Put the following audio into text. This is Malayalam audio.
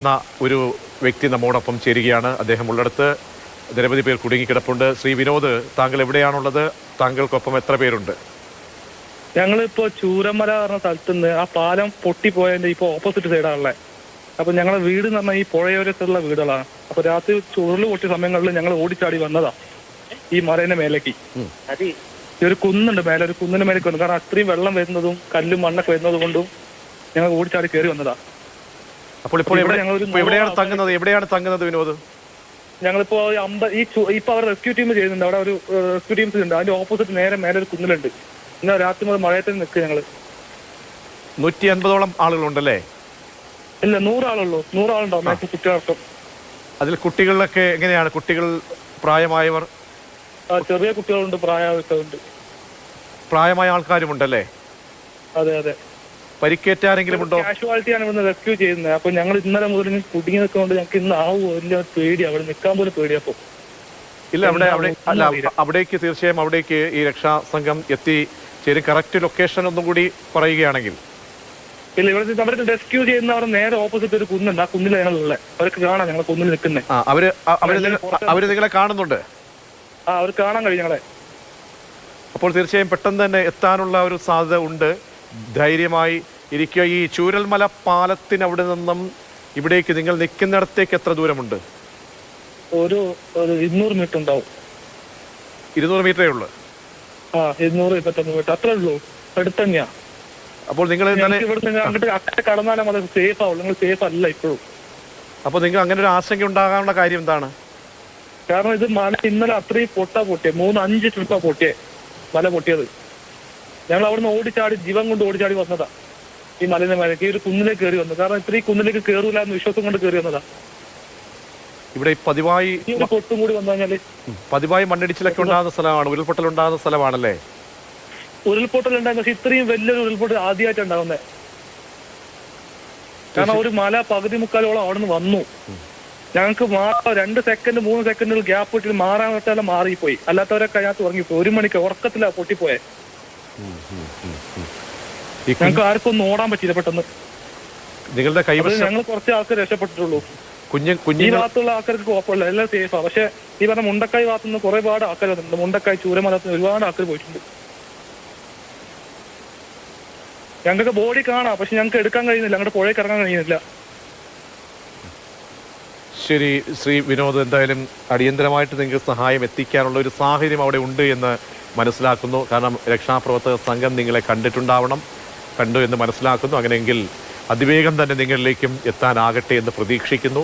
ഒരു വ്യക്തി നമ്മോടൊപ്പം ചേരുകയാണ്. അദ്ദേഹം ഉള്ളിടത്ത് നിരവധി പേർ കുടുങ്ങിക്കിടപ്പുണ്ട്. ശ്രീ വിനോദ്, താങ്കൾ എവിടെയാണുള്ളത്? താങ്കൾക്കൊപ്പം എത്ര പേരുണ്ട്? ഞങ്ങളിപ്പോ ചൂരമല പറഞ്ഞ സ്ഥലത്ത് നിന്ന് ആ പാലം പൊട്ടിപ്പോയതിന്റെ ഇപ്പൊ ഓപ്പോസിറ്റ് സൈഡാണല്ലേ. അപ്പൊ ഞങ്ങളെ വീട് എന്ന് പറഞ്ഞാൽ ഈ പുഴയോരത്തുള്ള വീടുകളാണ്. അപ്പൊ രാത്രി ചുരുള് പൊട്ടിയ സമയങ്ങളിൽ ഞങ്ങൾ ഓടിച്ചാടി വന്നതാ ഈ മലേന്റെ മേലേക്ക്. ഈ ഒരു കുന്നുണ്ട് മേലെ, ഒരു കുന്നിന്റെ മേലേക്ക് വന്നു. കാരണം അത്രയും വെള്ളം വരുന്നതും കല്ലും മണ്ണൊക്കെ വരുന്നത് കൊണ്ടും ഞങ്ങൾ ഓടിച്ചാടി കയറി വന്നതാ. അപ്പോൾ ഇപ്പോൾ എവിടെയാണ് തങ്ങുന്നത് വിനോദ്? ഞങ്ങളിപ്പോ ഇപ്പൊ അവർ റെസ്ക്യൂ ടീം ചെയ്യുന്നുണ്ട്. അവിടെ ഒരു റെസ്ക്യൂ ടീംസ് ഉണ്ട്. അതിന്റെ ഓപ്പോസിറ്റ് നേരെ മേലെ ഒരു കുന്നിലുണ്ട്. ഇന്ന് രാത്രി മുതൽ മഴയത്തിൽ നിൽക്കുക ഞങ്ങള്. 150ഓളം ആളുകളുണ്ടല്ലേ? ഇല്ല, 100 ആളുള്ളൂ. 100 ആളുണ്ടാവും കുട്ടികൾക്കും. അതിൽ കുട്ടികളിലൊക്കെ എങ്ങനെയാണ്? കുട്ടികൾ, പ്രായമായവർ? ചെറിയ കുട്ടികളുണ്ട്, പ്രായമായവരുണ്ട്. പ്രായമായ ആൾക്കാരുമുണ്ടല്ലേ? അതെ അതെ. പരിക്കേറ്റ ആരെങ്കിലും ഉണ്ടോ? കാഷ്വാലിറ്റിയാണ് ഇവിടുന്ന് റെസ്ക്യൂ ചെയ്യുന്നത്. അപ്പൊ ഞങ്ങൾ ഇന്നലെ മുതൽ കുടുങ്ങി നിൽക്കുന്നതുകൊണ്ട് ഞങ്ങൾക്ക് ഇന്ന് വലിയ പേടി, അവിടെ നിൽക്കാൻ പോലും പേടിയപ്പോ. ഇല്ല, അവിടേക്ക് തീർച്ചയായും അവിടേക്ക് ഈ രക്ഷാ സംഘം എത്തിച്ചേരും. കറക്റ്റ് ലൊക്കേഷൻ ഒന്നും കൂടി പറയുകയാണെങ്കിൽ. ഇല്ല, ഇവിടെ അവർക്ക് റെസ്ക്യൂ ചെയ്യുന്നവർ നേരെ ഓപ്പോസിറ്റ് ഒരു കുന്നുണ്ട്. ആ കുന്നിൽ ഞങ്ങളുള്ളത് അവർക്ക് കാണാം. ഞങ്ങൾ കുന്നിൽ നിൽക്കുന്നത്. അവര് നിങ്ങളെ കാണുന്നുണ്ട്? അവർക്ക് കാണാൻ കഴിയും ഞങ്ങളെ. അപ്പോൾ തീർച്ചയായും പെട്ടെന്ന് തന്നെ എത്താനുള്ള ഒരു സാധ്യത ഉണ്ട്. ധൈര്യമായി ഇരിക്കുക. ഈ ചൂരൽമല പാലത്തിന് അവിടെ നിന്നും ഇവിടേക്ക് നിങ്ങൾ നിൽക്കുന്നിടത്തേക്ക് എത്ര ദൂരമുണ്ട്? ഒരു 200 മീറ്റർ ഉണ്ടാവും. 200 മീറ്ററേ ഉള്ളൂ? 221 മീറ്റർ അത്രേ ഉള്ളൂ. അടുത്ത് തന്നെയാ. അപ്പോൾ നിങ്ങൾ അങ്ങോട്ട് അക്കരെ കടന്നാലും അത് സേഫ് ആവുള്ളൂ. നിങ്ങൾ സേഫ് അല്ല ഇപ്പോഴും. അപ്പോൾ നിങ്ങൾ അങ്ങനെ ഒരു ആശങ്ക ഉണ്ടാകാനുള്ള കാര്യം എന്താണ്? കാരണം ഇത് മല ഇന്നലെ അത്രയും പൊട്ടിയേ 3-5 ട്രിപ്പാ പൊട്ടിയേ മല പൊട്ടിയത്. ഞങ്ങൾ അവിടുന്ന് ഓടിച്ചാടി ജീവൻ കൊണ്ട് ഓടിച്ചാടി വന്നതാ ഈ മലയുടെ മേലേക്ക്. ഈ ഒരു കുന്നിലേക്ക് കയറി വന്നു. കാരണം ഇത്രയും കുന്നിലേക്ക് കയറൂല എന്ന് വിശ്വാസം കൊണ്ട് കയറി വന്നതാ. ഇവിടെ പതിവായി പൊട്ടും കൂടി വന്നു കഴിഞ്ഞാല് പതിവായി മണ്ണിടിച്ചിലൊക്കെ ഉണ്ടാകുന്ന സ്ഥലമാണ്, ഉരുൾപൊട്ടൽ ഉണ്ടാകുന്ന സ്ഥലമാണല്ലേ? ഉരുൾപൊട്ടൽ ഉണ്ടാകുന്ന, പക്ഷെ ഇത്രയും വലിയൊരു ഉരുൾപൊട്ടൽ ആദ്യമായിട്ട് ഉണ്ടാകുന്നത്. കാരണം ഒരു മല പകുതി മുക്കാലോളം അവിടെ നിന്ന് വന്നു. ഞങ്ങൾക്ക് 2 സെക്കൻഡ് 3 സെക്കൻഡുകൾ ഗ്യാപ്പ് ഇട്ടിട്ട് മാറാൻ പറ്റാതെ മാറിപ്പോയി. അല്ലാത്തവരൊക്കെ അതിനകത്ത് ഉറങ്ങിപ്പോയി. 1 മണിക്ക് ഉറക്കത്തിലാ പൊട്ടിപ്പോയെ. ഞങ്ങൾക്ക് ആർക്കും ഒന്നും ഓടാൻ പറ്റില്ല പെട്ടെന്ന്. നിങ്ങളുടെ കൈവശം ഞങ്ങൾ കുറച്ച് ആൾക്കാർ രക്ഷപ്പെട്ടിട്ടുള്ളൂ. ഈ ഭാഗത്തുള്ള ആൾക്കാർക്ക് കുഴപ്പമില്ല, എല്ലാം സേഫാ. പക്ഷെ ഈ പറഞ്ഞ മുണ്ടക്കായ് ഭാഗത്തുനിന്ന് ഒരുപാട് ആൾക്കാർ വന്നിട്ടുണ്ട്. മുണ്ടക്കായ് ചൂരമലത്ത് ഒരുപാട് ആൾക്കാർ പോയിട്ടുണ്ട്. ഞങ്ങൾക്ക് ബോഡി കാണാം, പക്ഷെ ഞങ്ങൾക്ക് എടുക്കാൻ കഴിയുന്നില്ല. അങ്ങോട്ട് പുഴയ്ക്ക് ഇറങ്ങാൻ കഴിയുന്നില്ല. ശരി ശ്രീ വിനോദ്, എന്തായാലും അടിയന്തരമായിട്ട് നിങ്ങൾക്ക് സഹായം എത്തിക്കാനുള്ള ഒരു സാഹചര്യം അവിടെ ഉണ്ട് എന്ന് മനസ്സിലാക്കുന്നു. കാരണം രക്ഷാപ്രവർത്തക സംഘം നിങ്ങളെ കണ്ടു എന്ന് മനസ്സിലാക്കുന്നു. അങ്ങനെയെങ്കിൽ അതിവേഗം തന്നെ നിങ്ങളിലേക്കും എത്താനാകട്ടെ എന്ന് പ്രതീക്ഷിക്കുന്നു.